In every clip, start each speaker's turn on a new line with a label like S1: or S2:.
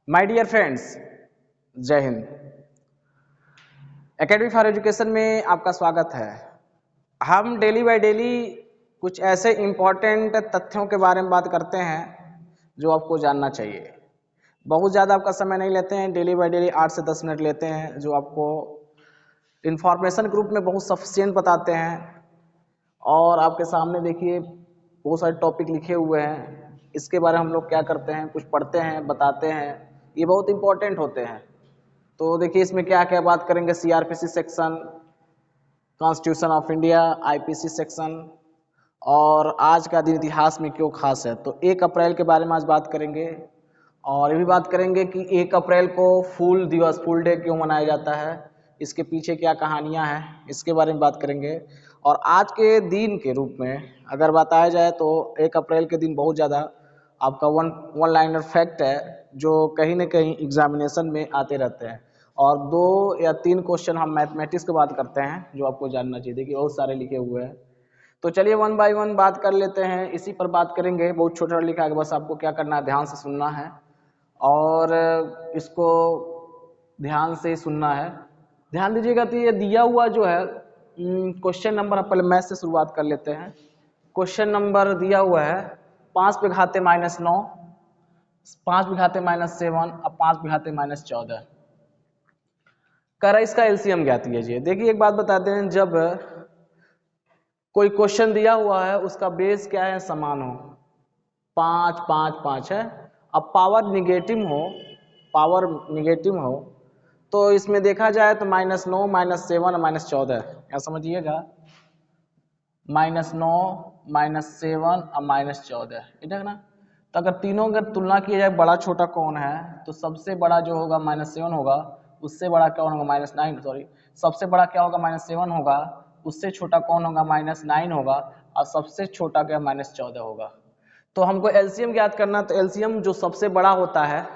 S1: My dear friends, जय Hind. Academy for education में आपका स्वागत है। हम डेली बाय डेली कुछ ऐसे इम्पॉर्टेंट तथ्यों के बारे में बात करते हैं जो आपको जानना चाहिए। बहुत ज़्यादा आपका समय नहीं लेते हैं, डेली बाय डेली 8 से 10 मिनट लेते हैं, जो आपको इंफॉर्मेशन ग्रुप में बहुत सफिशिएंट बताते हैं। और आपके सामने देखिए बहुत सारे टॉपिक लिखे हुए हैं, इसके बारे में हम लोग क्या करते हैं, कुछ पढ़ते हैं, बताते हैं, ये बहुत इंपॉर्टेंट होते हैं। तो देखिए इसमें क्या क्या बात करेंगे, CrPC section, constitution of India, IPC section, और आज का दिन इतिहास में क्यों खास है। तो 1 अप्रैल के बारे में आज बात करेंगे, और ये भी बात करेंगे कि 1 अप्रैल को फूल दिवस, फूल डे क्यों मनाया जाता है, इसके पीछे क्या कहानियां हैं, इसके बारे में बात करेंगे। और आज के दिन के रूप में अगर बताया जाए तो 1 अप्रैल के दिन बहुत ज़्यादा आपका वन लाइनर फैक्ट है, जो कहीं ना कहीं एग्जामिनेशन में आते रहते हैं। और 2 या 3 क्वेश्चन हम मैथमेटिक्स की बात करते हैं, जो आपको जानना चाहिए। देखिए बहुत सारे लिखे हुए हैं, तो चलिए 1 बाय 1 बात कर लेते हैं। इसी पर बात करेंगे, बहुत छोटा लिखा है, बस आपको क्या करना है, ध्यान से सुनना है और इसको ध्यान से सुनना है। ध्यान दीजिएगा। तो ये दिया हुआ जो है क्वेश्चन नंबर, पहले मैथ से शुरुआत कर लेते हैं। क्वेश्चन नंबर दिया हुआ है 5 पे घाते -9, 5 पे घाते -7 और 5 पे घाते -14। कह रहा है इसका एलसीएम ज्ञात कीजिए। देखिए एक बात बताते हैं, जब कोई क्वेश्चन दिया हुआ है उसका बेस क्या है, समान हो, 5 5 5 है, अब पावर निगेटिव हो, तो इसमें देखा जाए तो -9, -7 और -14, क्या समझिएगा, -9, -7 और -14, ठीक है ना। तो अगर तीनों अगर तुलना किया जाए बड़ा छोटा कौन है, तो सबसे बड़ा जो होगा -7 होगा, उससे बड़ा कौन होगा -9, सॉरी, सबसे बड़ा क्या होगा -7 होगा, उससे छोटा कौन होगा -9 होगा, और सबसे छोटा क्या -14 होगा। तो हमको एलसीएम ज्ञात करना, तो एलसीएम जो सबसे बड़ा होता है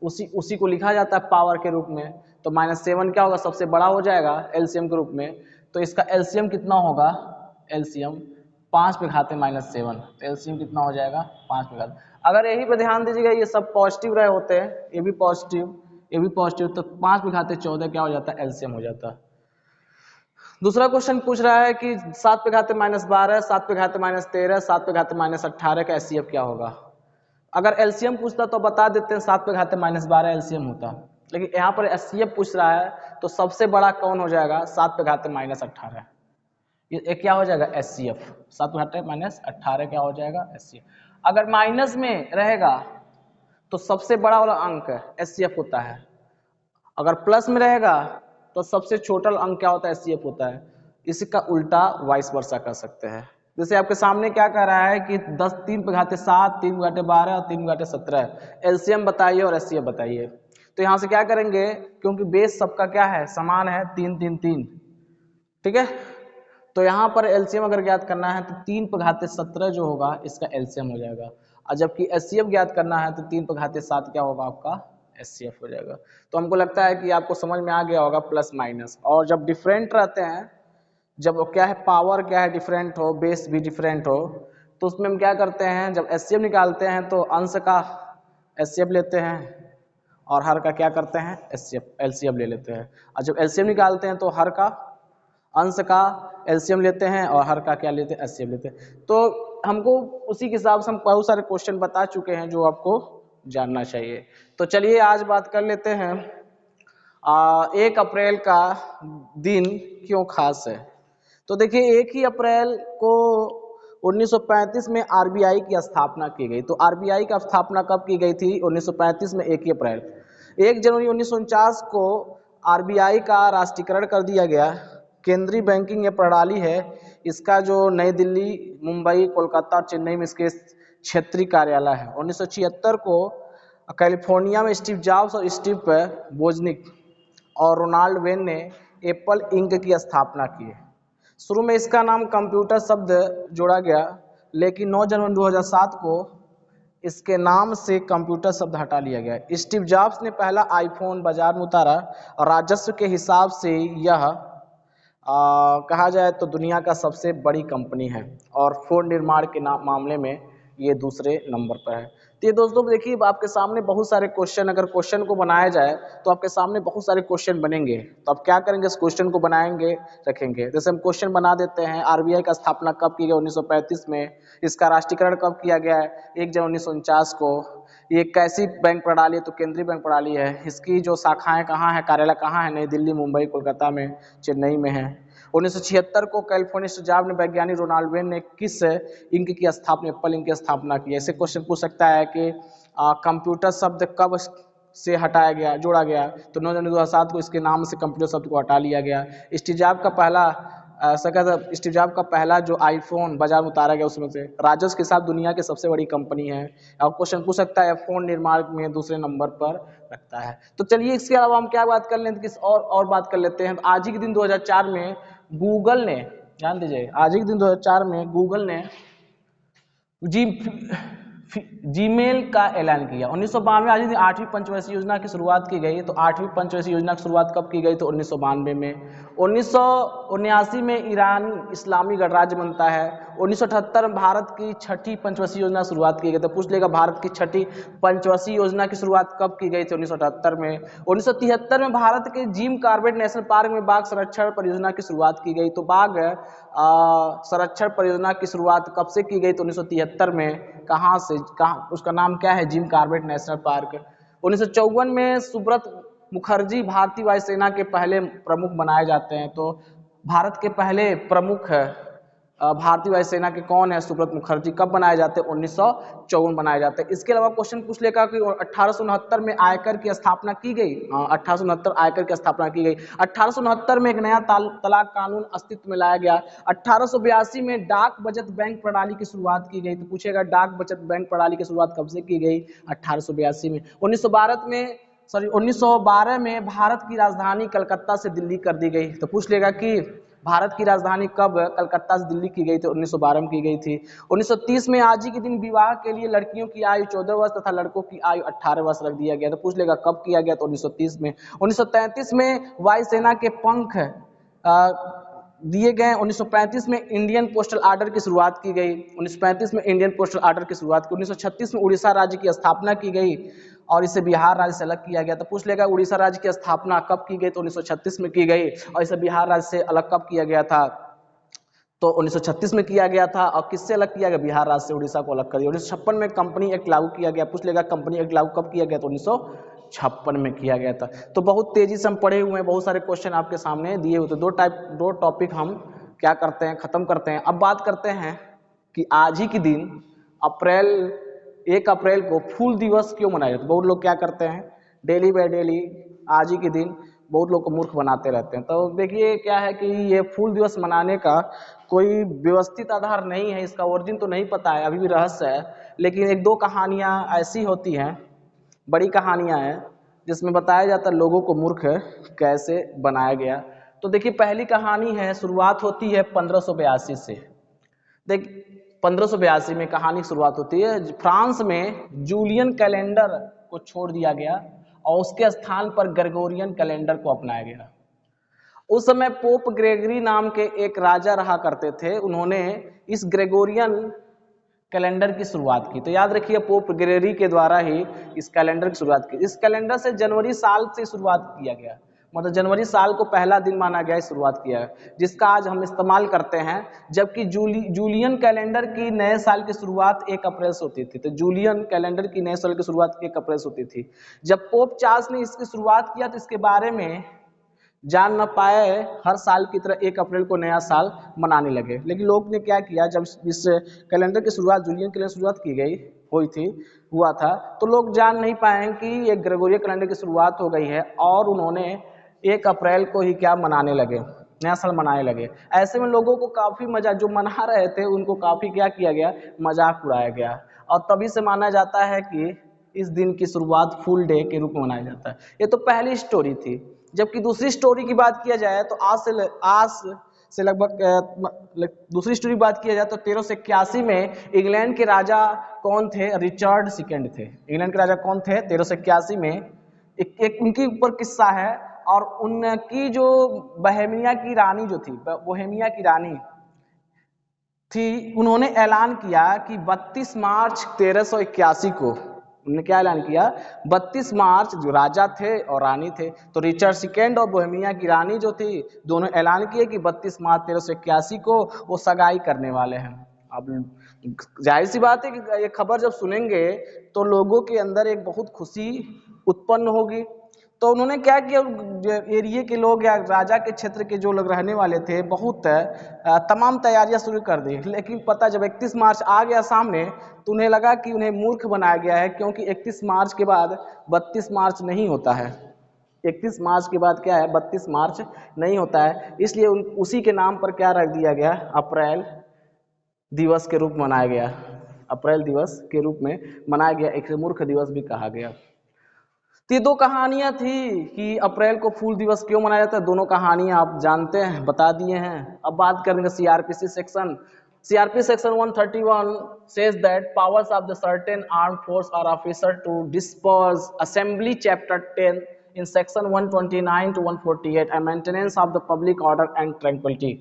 S1: उसी को लिखा जाता है पावर के रूप में। तो -7 क्या होगा, सबसे बड़ा हो जाएगा एलसीएम के रूप में। तो इसका एलसीएम कितना होगा, एलसीएम 5 पे घाते -7, तो एलसीएम कितना हो जाएगा 5 पे घाते। अगर यही पे ध्यान दीजिएगा, ये सब पॉजिटिव रहे होते हैं, ये भी पॉजिटिव, ये भी पॉजिटिव, तो 5 पे घाते 14 क्या हो जाता है, एलसीएम हो जाता है। दूसरा क्वेश्चन पूछ रहा है कि 7 पे घाते -12, 7 पे घाते -13, 7 पे घाते -18 का एचसीएफ क्या होगा। अगर एलसीएम पूछता तो बता देते हैं 7 पे घाते -12 एलसीएम होता, लेकिन यहाँ पर एचसीएफ पूछ रहा है, तो सबसे बड़ा कौन हो जाएगा, 7 पे घाते -18, ये क्या हो जाएगा, एचसीएफ। 7 पे घाते -18 क्या हो जाएगा, एचसीएफ। अगर माइनस में रहेगा तो सबसे बड़ा वाला अंक एचसीएफ होता है, अगर प्लस में रहेगा तो सबसे छोटा अंक क्या होता है, एचसीएफ होता है। इसका उल्टा वाइस वर्सा कर सकते हैं। जैसे आपके सामने क्या कह रहा है कि 10, 3 पे घाते 7, 3 पे घाते 12 और 3 पे घाते 17, एलसीएम बताइए और एचसीएफ बताइए। तो यहाँ से क्या करेंगे, क्योंकि बेस सबका क्या है, समान है, 3 3 3, ठीक है। तो यहाँ पर एलसीएम अगर ज्ञात करना है तो 3 पे घाते 17 जो होगा इसका एलसीएम हो जाएगा, और जबकि एचसीएफ ज्ञात करना है तो 3 पे घाते 7 क्या होगा, आपका एचसीएफ हो जाएगा। तो हमको लगता है कि आपको समझ में आ गया होगा प्लस माइनस। और जब डिफरेंट रहते हैं, जब क्या है, पावर क्या है, डिफरेंट हो, बेस भी डिफरेंट हो, तो उसमें हम क्या करते हैं, जब एचसीएफ निकालते हैं तो अंश का एचसीएफ लेते हैं और हर का क्या करते हैं, एलसीएफ ले लेते हैं। और जब एलसीएम निकालते हैं तो हर का अंश का एलसीएम लेते हैं और हर का क्या लेते हैं, एचसीएफ लेते हैं। तो हमको उसी के हिसाब से हम बहुत सारे क्वेश्चन बता चुके हैं जो आपको जानना चाहिए। तो चलिए आज बात कर लेते हैं 1 अप्रैल का दिन क्यों खास है। तो देखिए 1 ही अप्रैल को 1935 में आरबीआई की स्थापना की गई। तो आरबीआई का स्थापना कब की गई थी, 1935 में 1 ही अप्रैल। 1 जनवरी 1949 को आरबीआई का राष्ट्रीयकरण कर दिया गया। केंद्रीय बैंकिंग ये प्रणाली है, इसका जो नई दिल्ली, मुंबई, कोलकाता और चेन्नई में इसके क्षेत्रीय कार्यालय है। 1976 को कैलिफोर्निया में स्टीव जॉब्स और स्टीव वोजनिक और रोनाल्ड वेन ने एप्पल इंक की स्थापना की। शुरू में इसका नाम कंप्यूटर शब्द जोड़ा गया, लेकिन 9 जनवरी 2007 को इसके नाम से कंप्यूटर शब्द हटा लिया गया। स्टीव जॉब्स ने पहला आईफोन बाजार में उतारा और राजस्व के हिसाब से यह कहा जाए तो दुनिया का सबसे बड़ी कंपनी है, और फोन निर्माण के मामले में ये दूसरे नंबर पर है। तो ये दोस्तों देखिए आपके सामने बहुत सारे क्वेश्चन, अगर क्वेश्चन को बनाया जाए तो आपके सामने बहुत सारे क्वेश्चन बनेंगे। तो आप क्या करेंगे, इस क्वेश्चन को बनाएंगे रखेंगे। जैसे हम क्वेश्चन बना देते हैं, आरबीआई का स्थापना कब की गई, 1935 में। इसका राष्ट्रीयकरण कब किया गया है, 1 जनवरी 1949 को। ये कैसी बैंक प्रणाली है, तो केंद्रीय बैंक प्रणाली है। इसकी जो शाखाएं कहाँ है, कार्यालय कहाँ है, नई दिल्ली, मुंबई, कोलकाता में, चेन्नई में है। 1976 को कैलिफोर्निया स्टूजाब ने, वैज्ञानिक रोनाल्ड वेन ने किस इंक की स्थापना, एप्पल इंक की स्थापना की। ऐसे क्वेश्चन पूछ सकता है कि कंप्यूटर शब्द कब से हटाया गया, जोड़ा गया, तो 9 जनवरी 2007 को इसके नाम से कंप्यूटर शब्द को हटा लिया गया। स्टीव जॉब का पहला स्टीव जॉब का पहला जो आईफोन बाजार में उतारा गया, उसमें से राजस्व के साथ दुनिया की सबसे बड़ी कंपनी है। और क्वेश्चन पूछ सकता है फोन निर्माण में दूसरे नंबर पर रखता है। तो चलिए इसके अलावा हम क्या बात कर लेते हैं, किस और बात कर लेते हैं। आज ही के दिन 2004 में गूगल ने, ध्यान दीजिए, आज ही के दिन 2004 में गूगल ने जीमेल का ऐलान किया। 1992 आज ही 8वीं पंचवर्षीय योजना की शुरुआत की गई। तो 8वीं पंचवर्षीय योजना की शुरुआत कब की गई, तो 1992 में। 1979 में ईरान इस्लामी गणराज्य बनता है। 1978 में भारत की 6ठी पंचवर्षीय योजना की शुरुआत की गई। तो पूछ लेगा भारत की 6ठी पंचवर्षीय योजना की शुरुआत कब की गई थी, 1978 में। 1973 में भारत के जिम कॉर्बेट नेशनल पार्क में बाघ संरक्षण परियोजना की शुरुआत की गई। तो बाघ संरक्षण परियोजना की शुरुआत कब से की गई, तो 1973 में। कहाँ से, कहाँ, उसका नाम क्या है, जिम कॉर्बेट नेशनल पार्क। 1954 में सुब्रत मुखर्जी भारतीय वायुसेना के पहले प्रमुख बनाए जाते हैं। तो भारत के पहले प्रमुख भारतीय वायुसेना के कौन है, सुब्रत मुखर्जी। कब बनाए जाते हैं, 1954 बनाए जाते हैं। इसके अलावा क्वेश्चन पूछ लेगा कि 1869 में आयकर की स्थापना की गई। 1869 आयकर की स्थापना की गई। 1869 में एक नया तलाक कानून अस्तित्व में लाया गया। 1882 में डाक बचत बैंक प्रणाली की शुरुआत की गई। तो पूछेगा डाक बचत बैंक प्रणाली की शुरुआत कब से की गई, 1882 में। 1912 में भारत की राजधानी कलकत्ता से दिल्ली कर दी गई। तो पूछ लेगा कि भारत की राजधानी कब कलकत्ता से दिल्ली की गई थी, 1912 में की गई थी। 1930 में आज ही के दिन विवाह के लिए लड़कियों की आयु 14 वर्ष तथा लड़कों की आयु 18 वर्ष रख दिया गया। तो पूछ लेगा कब किया गया, तो 1930 में। 1933 में वायुसेना के पंख दिए गए। 1935 में इंडियन पोस्टल आर्डर की शुरुआत की गई। 1935 में इंडियन पोस्टल आर्डर की शुरुआत की। 1936 में उड़ीसा राज्य की स्थापना की गई और इसे बिहार राज्य से अलग किया गया। तो पूछ लेगा उड़ीसा राज्य की स्थापना कब की गई, तो 1936 में की गई और इसे बिहार राज्य से अलग कब किया गया था, तो 1936 में किया गया था। और किससे अलग किया गया, बिहार राज्य से उड़ीसा को अलग कर दिया। 1956 में कंपनी एक्ट लागू किया गया। पूछ लेगा कंपनी एक्ट लागू कब किया गया, तो 1956 में किया गया था। तो बहुत तेजी से हम पढ़े हुए हैं, बहुत सारे क्वेश्चन आपके सामने दिए हुए थे। दो टॉपिक हम क्या करते हैं, खत्म करते हैं। अब बात करते हैं कि आज ही के दिन 1 अप्रैल को फूल दिवस क्यों मनाया जाता है। बहुत लोग क्या करते हैं, डेली बाय डेली आज ही के दिन बहुत लोग को मूर्ख बनाते रहते हैं। तो देखिए क्या है कि ये फूल दिवस मनाने का कोई व्यवस्थित आधार नहीं है, इसका ओरिजिन तो नहीं पता है, अभी भी रहस्य है। लेकिन 1-2 कहानियाँ ऐसी होती हैं, बड़ी कहानियाँ हैं, जिसमें बताया जाता है लोगों को मूर्ख कैसे बनाया गया। तो देखिए पहली कहानी है, शुरुआत होती है 1582 से। देख 1582 में कहानी की शुरुआत होती है। फ्रांस में जूलियन कैलेंडर को छोड़ दिया गया और उसके स्थान पर ग्रेगोरियन कैलेंडर को अपनाया गया। उस समय पोप ग्रेगरी नाम के एक राजा रहा करते थे, उन्होंने इस ग्रेगोरियन कैलेंडर की शुरुआत की। तो याद रखिए पोप ग्रेगरी के द्वारा ही इस कैलेंडर की शुरुआत की। इस कैलेंडर से जनवरी साल से शुरुआत किया गया, मतलब जनवरी साल को पहला दिन माना गया, शुरुआत किया है, जिसका आज हम इस्तेमाल करते हैं। जबकि जूलियन कैलेंडर की नए साल की शुरुआत 1 अप्रैल से होती थी। तो जूलियन कैलेंडर की नए साल की शुरुआत 1 अप्रैल से होती थी। जब पोप चार्ल्स ने इसकी शुरुआत किया तो इसके बारे में जान न पाए, हर साल की तरह 1 अप्रैल को नया साल मनाने लगे। लेकिन लोग ने क्या किया, जब इस कैलेंडर की शुरुआत, जूलियन कैलेंडर की शुरुआत की गई हुआ था, तो लोग जान नहीं पाए कि ये ग्रेगोरियन कैलेंडर की शुरुआत हो गई है और उन्होंने 1 अप्रैल को ही क्या मनाने लगे, नया साल मनाने लगे। ऐसे में लोगों को काफ़ी मजा, जो मना रहे थे उनको काफ़ी क्या किया गया, मजाक उड़ाया गया। और तभी से माना जाता है कि इस दिन की शुरुआत फुल डे के रूप में मनाया जाता है। ये तो पहली स्टोरी थी। जबकि दूसरी स्टोरी की बात किया जाए तो आज से लगभग दूसरी स्टोरी बात किया जाए तो 1381 में इंग्लैंड के राजा कौन थे, रिचर्ड सेकंड थे। इंग्लैंड के राजा कौन थे, 1381 में एक उनके ऊपर किस्सा है। और उनकी जो बोहेमिया की रानी जो थी, बोहेमिया की रानी थी, उन्होंने ऐलान किया कि 32 मार्च 1381 को, उन्होंने क्या ऐलान किया, 32 मार्च, जो राजा थे और रानी थे, तो रिचर्ड सेकेंड और बोहेमिया की रानी जो थी, दोनों ऐलान किए कि 32 मार्च 1381 को वो सगाई करने वाले हैं। अब जाहिर सी बात है कि ये खबर जब सुनेंगे तो लोगों के अंदर एक बहुत खुशी उत्पन्न होगी। तो उन्होंने क्या किया, एरिया के लोग या राजा के क्षेत्र के जो लोग रहने वाले थे, बहुत तमाम तैयारियां शुरू कर दी। लेकिन पता जब 31 मार्च आ गया सामने, तो उन्हें लगा कि उन्हें मूर्ख बनाया गया है, क्योंकि 31 मार्च के बाद 32 मार्च नहीं होता है। 31 मार्च के बाद क्या है, 32 मार्च नहीं होता है, इसलिए उसी के नाम पर क्या रख दिया गया, अप्रैल दिवस के रूप में मनाया गया। अप्रैल दिवस के रूप में मनाया गया, एक मूर्ख दिवस भी कहा गया। तो ये दो कहानियां थी कि अप्रैल को फूल दिवस क्यों मनाया जाता है, दोनों कहानियां आप जानते हैं, बता दिए हैं। अब बात करेंगे CrPC section. CRP section 131 says that powers of the certain armed force or officer to disperse assembly chapter 10 in section 129 to 148 and maintenance of the public order and tranquility.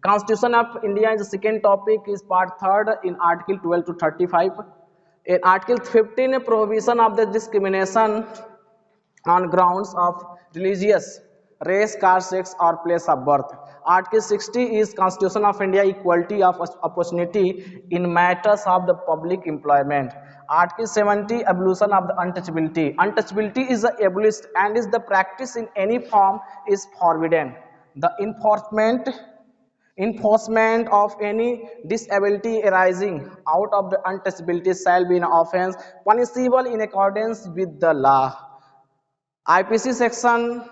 S1: Constitution of India is the second topic, is part 3rd in article 12 to 35. In article 15 prohibition of the discrimination on grounds of religious, race, caste, sex or place of birth. Article 60 is Constitution of India, equality of opportunity in matters of the public employment. Article 70, abolition of the untouchability. Untouchability is abolished and is the practice in any form is forbidden. The enforcement of any disability arising out of the untouchability shall be an offence punishable in accordance with the law. IPC section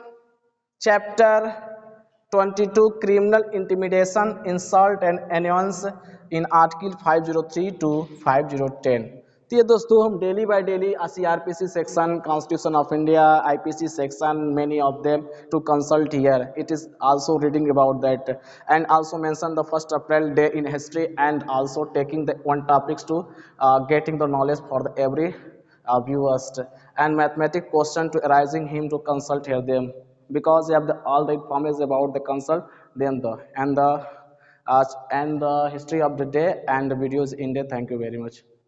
S1: chapter 22 criminal intimidation, insult and annoyance in article 503 to 5010. तो ये दोस्तों हम daily by daily CRPC section, constitution of India, IPC section, many of them to consult here. It is also reading about that and also mention the 1st April day in history and also taking the one topics to getting the knowledge for the every viewers and mathematic question to arising him to consult here them, because you have all the information about the consult, then the and the history of the day and the videos in there. Thank you very much.